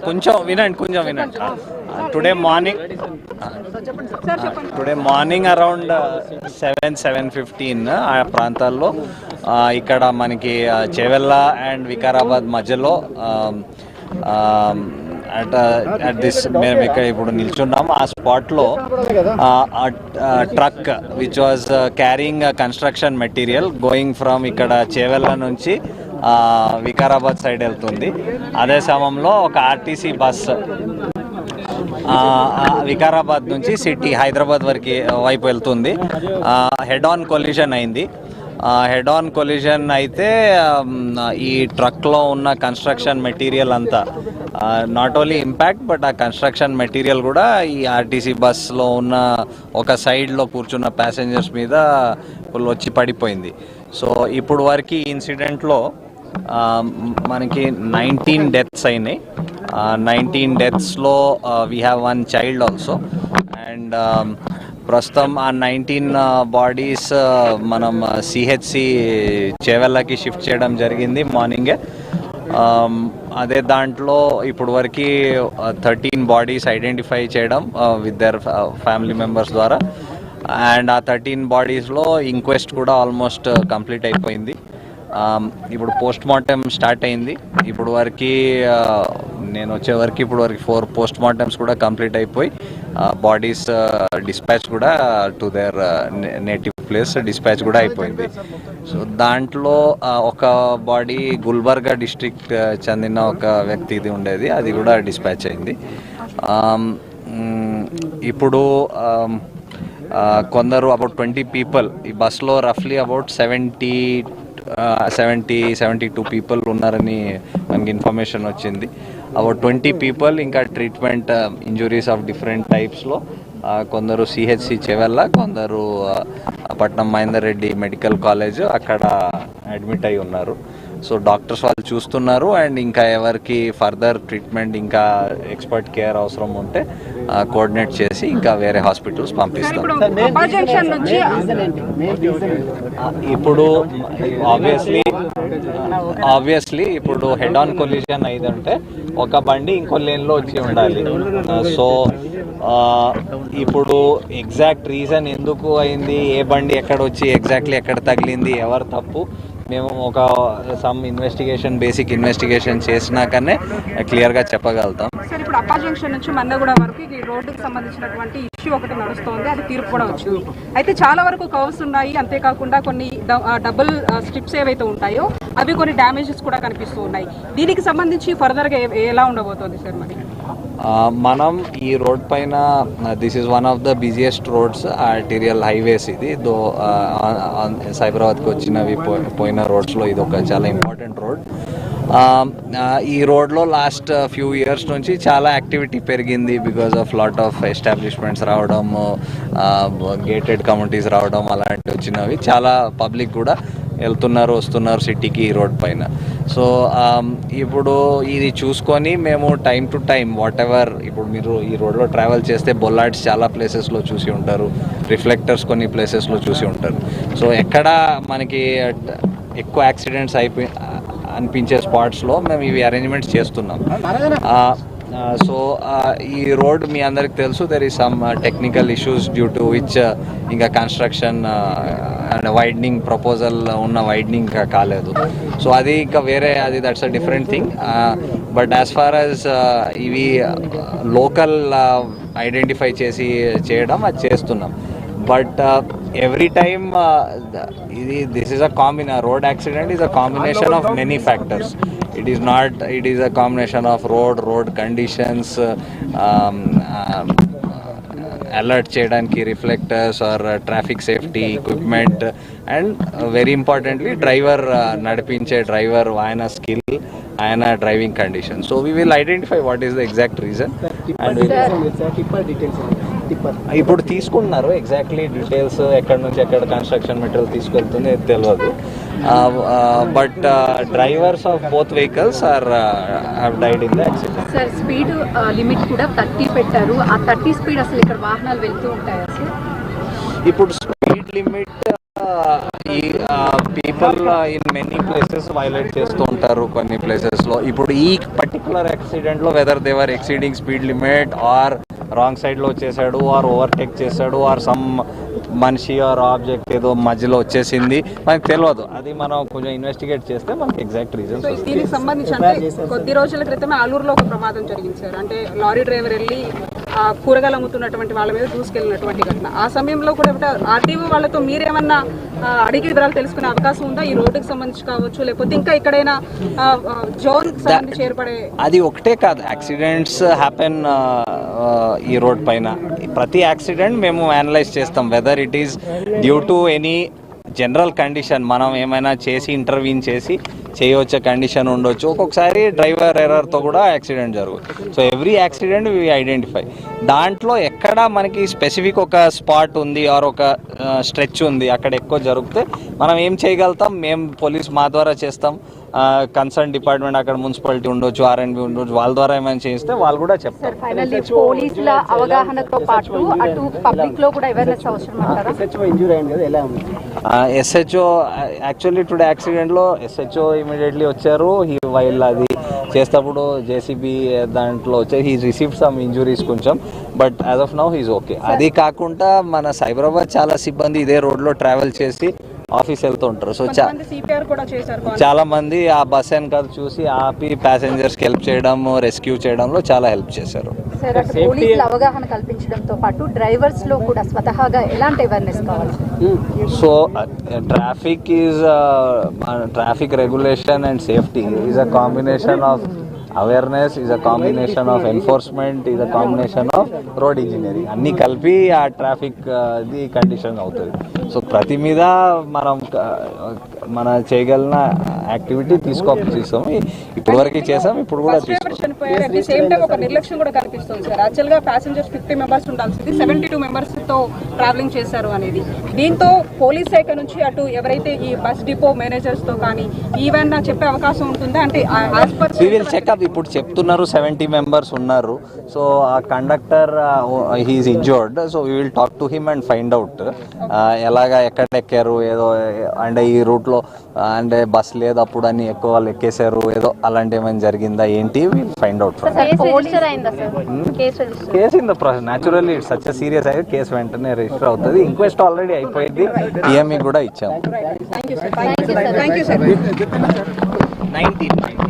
కొంచెం వినండి today morning around 7-7:15 ఆ ప్రాంతాల్లో ఇక్కడ మనకి చేవెళ్ళ అండ్ వికారాబాద్ మధ్యలో అట్ దిస్ మేము ఇక్కడ ఇప్పుడు నిల్చున్నాం ఆ స్పాట్లో truck which was carrying construction material going from ఇక్కడ చేవెళ్ళ నుంచి వికారాబాద్ సైడ్ వెళ్తుంది. అదే సమయంలో ఒక ఆర్టీసీ బస్ వికారాబాద్ నుంచి సిటీ హైదరాబాద్ వైపు వెళ్తుంది. హెడ్ ఆన్ కొలిజన్ అయింది. హెడ్ ఆన్ కొలిజన్ అయితే ఈ ట్రక్లో ఉన్న కన్స్ట్రక్షన్ మెటీరియల్ అంతా నాట్ ఓన్లీ ఇంపాక్ట్ బట్ ఆ కన్స్ట్రక్షన్ మెటీరియల్ కూడా ఈ ఆర్టీసీ బస్లో ఉన్న ఒక సైడ్లో కూర్చున్న ప్యాసింజర్స్ మీద వచ్చి పడిపోయింది. సో ఇప్పుడు వరకు ఈ ఇన్సిడెంట్లో మనకి 19 డెత్స్ అయినాయి. 19 డెత్స్లో we have 1 child also. And ప్రస్తుతం ఆ 19 బాడీస్ మనం సిహెచ్సి చేవెళ్ళకి షిఫ్ట్ చేయడం జరిగింది మార్నింగే. అదే దాంట్లో ఇప్పుడు వరకు 13 బాడీస్ ఐడెంటిఫై చేయడం విత్ దర్ ఫ్యామిలీ మెంబర్స్ ద్వారా. అండ్ ఆ 13 బాడీస్లో ఇంక్వెస్ట్ కూడా ఆల్మోస్ట్ కంప్లీట్ అయిపోయింది. ఇప్పుడు పోస్ట్ మార్టం స్టార్ట్ అయింది. ఇప్పుడు వరకు నేను వచ్చే వరకు ఇప్పుడు వరకు 4 పోస్ట్ మార్టమ్స్ కూడా కంప్లీట్ అయిపోయి బాడీస్ డిస్పాచ్ కూడా to their native place dispatch కూడా అయిపోయింది. సో దాంట్లో ఒక బాడీ గుల్బర్గా డిస్ట్రిక్ట్ చెందిన ఒక వ్యక్తిది ఉండేది, అది కూడా డిస్పాచ్ అయింది. ఇప్పుడు కొందరు అబౌట్ 20 పీపుల్ ఈ బస్లో రఫ్లీ అబౌట్ 72 పీపుల్ ఉన్నారని మనకి ఇన్ఫర్మేషన్ వచ్చింది. అబౌట్ 20 పీపుల్ ఇంకా ట్రీట్మెంట్ ఇంజురీస్ ఆఫ్ డిఫరెంట్ టైప్స్లో కొందరు సిహెచ్సి చేవెళ్ళ, కొందరు పట్నం మహేందర్ రెడ్డి మెడికల్ కాలేజ్ అక్కడ అడ్మిట్ అయి ఉన్నారు. సో డాక్టర్స్ వాళ్ళు చూస్తున్నారు. అండ్ ఇంకా ఎవరికి ఫర్దర్ ట్రీట్మెంట్ ఇంకా ఎక్స్పర్ట్ కేర్ అవసరం ఉంటే కోఆర్డినేట్ చేసి ఇంకా వేరే హాస్పిటల్స్ పంపిస్తాం. ఇప్పుడు ఆబ్వియస్లీ ఇప్పుడు హెడ్ ఆన్ కొలిజన్ అయిందంటే ఒక బండి ఇంకో లేన్లో వచ్చి ఉండాలి. సో ఇప్పుడు ఎగ్జాక్ట్ రీజన్ ఎందుకు అయింది, ఏ బండి ఎక్కడ వచ్చి ఎగ్జాక్ట్లీ ఎక్కడ తగిలింది, ఎవరు తప్పు, మేము ఒక బేసిక్ ఇన్వెస్టిగేషన్ చేసినాకనే క్లియర్గా చెప్పగలుగుతాం. సార్, ఇప్పుడు అప్పా జంక్షన్ నుంచి మన్నగూడ వరకు ఈ రోడ్డుకు సంబంధించినటువంటి ఇష్యూ ఒకటి నడుస్తోంది, అది తీర్పు కూడా వచ్చింది. అయితే చాలా వరకు కర్వ్స్ ఉన్నాయి, అంతేకాకుండా కొన్ని డబుల్ స్ట్రిప్స్ ఏవైతే ఉంటాయో అవి కొన్ని డ్యామేజెస్ కూడా కనిపిస్తూ ఉన్నాయి. దీనికి సంబంధించి ఫర్దర్గా ఎలా ఉండబోతోంది సార్? మరి మనం ఈ రోడ్ పైన this is one of the busiest roads, arterial highways ఇది. సైబరాబాద్కి వచ్చినవి పోయిన రోడ్స్లో ఇది ఒక చాలా ఇంపార్టెంట్ రోడ్. ఈ రోడ్లో లాస్ట్ ఫ్యూ ఇయర్స్ నుంచి చాలా యాక్టివిటీ పెరిగింది because of lot of establishments రావడం, గేటెడ్ కమ్యూనిటీస్ రావడం అలాంటివి వచ్చినవి. చాలా పబ్లిక్ కూడా వస్తున్నారు సిటీకి ఈ రోడ్ పైన. సో ఇప్పుడు ఇది చూసుకొని మేము time to time what ever, ఇప్పుడు మీరు ఈ రోడ్లో ట్రావెల్ చేస్తే బొల్లాట్స్ చాలా ప్లేసెస్లో చూసి ఉంటారు, రిఫ్లెక్టర్స్ కొన్ని ప్లేసెస్లో చూసి ఉంటారు. సో ఎక్కడ మనకి ఎక్కువ యాక్సిడెంట్స్ అనిపించే స్పాట్స్లో మేము ఇవి అరేంజ్మెంట్స్ చేస్తున్నాం. సో ఈ రోడ్ మీ అందరికి తెలుసు, there is some technical issues due to which ఇంకా కన్స్ట్రక్షన్ అండ్ వైడనింగ్ ప్రపోజల్ ఉన్న వైడనింగ్ ఇంకా కాలేదు. సో అది ఇంకా వేరే, అది that's a different thing. But as far as ఇవి లోకల్ ఐడెంటిఫై చేయడం అది చేస్తున్నాం. But every time this is a road accident is a combination of many factors. It is a combination of road conditions, alert cheyadaniki reflectors or traffic safety equipment, and very importantly driver nadipinche driver vayana skill, ayana driving conditions. So we will identify what is the exact reason and ఇప్పుడు తీసుకుంటున్నారు exactly details, ఎక్కడి నుంచి ఎక్కడ construction material తీసుకెళ్తుంది తెలియదు. But drivers of both vehicles have died in the accident. Sir, speed limit కూడా 30 పెట్టారు. ఆ 30 స్పీడ్ అసలు ఇక్కడ వాహనాలు వెళ్తూ ఉంటాయా సార్? ఇప్పుడు స్పీడ్ లిమిట్ ఈ people people in many places violate చేస్తూ ఉంటారు కొన్ని ప్లేసెస్లో. ఇప్పుడు ఈ పర్టికులర్ యాక్సిడెంట్లో whether they're exceeding speed limit or wrong సైడ్లో వచ్చేసాడు ఆర్ ఓవర్టేక్ చేశాడు ఆర్ సమ్ మనిషి ఆర్ ఆబ్జెక్ట్ ఏదో మధ్యలో వచ్చేసింది మనకు తెలియదు. అది మనం కొంచెం ఇన్వెస్టిగేట్ చేస్తే మనకి ఎగ్జాక్ట్ రీజన్స్. దీనికి సంబంధించి అంటే కొద్ది రోజుల క్రితమే ఆలూరులో ఒక ప్రమాదం జరిగింది సార్. అంటే లారీ డ్రైవర్ వెళ్ళి కూరగాయలు అమ్ముతున్నటువంటి వాళ్ళ మీద దూసుకెళ్ళినటువంటి ఘటన. ఆ సమయంలో కూడా ఆర్టీఓ వాళ్ళతో మీరేమన్నా అడిగి వివరాలు తెలుసుకునే అవకాశం ఉందా? ఈ రోడ్డుకి సంబంధించి కావచ్చు, లేకపోతే ఇంకా ఎక్కడైనా జోన్ సంబంధించి ఏర్పడే? అది ఒకటే కాదు, యాక్సిడెంట్స్ హ్యాపెన్ ఈ రోడ్ పైన. ప్రతి యాక్సిడెంట్ మేము అనలైజ్ చేస్తాం whether it is due to any general condition. మనం ఏమైనా చేసి ఇంటర్వ్యూన్ చేసి చేయవచ్చే కండిషన్ ఉండొచ్చు. ఒక్కొక్కసారి డ్రైవర్ ఎర్రర్తో కూడా యాక్సిడెంట్ జరుగుతుంది. So every accident we identify. దాంట్లో ఎక్కడ మనకి స్పెసిఫిక్ ఒక స్పాట్ ఉంది ఆర్ ఒక స్ట్రెచ్ ఉంది అక్కడ ఎక్కువ జరిగితే మనం ఏం చేయగలుగుతాం, మేము పోలీస్ మా ద్వారా చేస్తాం. కన్సర్న్ డిపార్ట్మెంట్ అక్కడ మున్సిపాలిటీ ఉండొచ్చు, ఆర్ఎండ్బి ఉండొచ్చు, వాళ్ళ ద్వారా ఏమైనా చేస్తే వాళ్ళు కూడా చెప్తారు. ఫైనల్లీ పోలీసుల అవగాహనతో పాటు అటు పబ్లిక్ లో కూడా అవేర్నెస్ అవసరం అంటారా? ఎస్హెచ్ఓ యాక్చువల్లీ టుడే యాక్సిడెంట్లో ఎస్హెచ్ఓ ఇమీడియట్లీ వచ్చారు. వైల్ అది చేసేటప్పుడు జేసీబీ దాంట్లో వచ్చి హీ రిసీవ్డ్ సమ్ ఇంజురీస్ కొంచెం, but as of now he's okay. అది కాకుండా మన సైబరాబాద్ చాలా సిబ్బంది ఇదే రోడ్లో ట్రావెల్ చేసి ఆఫీస్ వెళ్తూ ఉంటారు. సో చాలా మంది ఆ బస్ వెనకాల చూసి ఆపి ప్యాసింజర్స్కి హెల్ప్ చేయడం, రెస్క్యూ చేయడంలో చాలా హెల్ప్ చేశారు. పోలీసుల అవగాహన కల్పించడంతో పాటు డ్రైవర్స్ లో కూడా స్వతహాగా ఎలాంటి అవేర్నెస్ కావాలి? So traffic regulation and safety is a combination of awareness, is a combination of enforcement, is a combination of road engineering. అన్నీ కలిపి ఆ ట్రాఫిక్ ది కండిషన్ అవుతుంది. సో ప్రతి మీద మన చేయగలిగిన యాక్టివిటీ తీస్తాం. ఇప్పుడు వరకు చేసాం, ఇప్పుడు కూడా తీసుకుంటాం. ఒక నిర్లక్ష్యం కూడా కనిపిస్తుంది సార్. యాక్చువల్గా ప్యాసింజర్స్ 50 మెంబర్స్ ఉండాల్సింది 72 మెంబర్స్తో ట్రావెలింగ్ చేశారు అనేది. దీంతో పోలీస్ శాఖ నుంచి అటు ఎవరైతే ఈ బస్ డిపో మేనేజర్స్తో కానీ ఈవెన్ చెప్పే అవకాశం ఉంటుందా? అంటే చెకప్ ఇప్పుడు చెప్తున్నారు 70 మెంబర్స్ ఉన్నారు. సో ఆ conductor he's injured. So we will talk to him and find out ఎలాగా ఎక్కడ ఎక్కారు, ఏదో అంటే ఈ రూట్లో అంటే బస్ లేదు అప్పుడు అని ఎక్కువ వాళ్ళు ఎక్కేశారు, ఏదో అలాంటి ఏమైనా జరిగిందా ఏంటి, will find out. Case in the process. Naturally it's such a serious అయితే కేసు వెంటనే రిజిస్టర్ అవుతుంది. ఇంక్వెస్ట్ ఆల్రెడీ అయిపోయింది, పిఎంఈ కూడా ఇచ్చాము. 19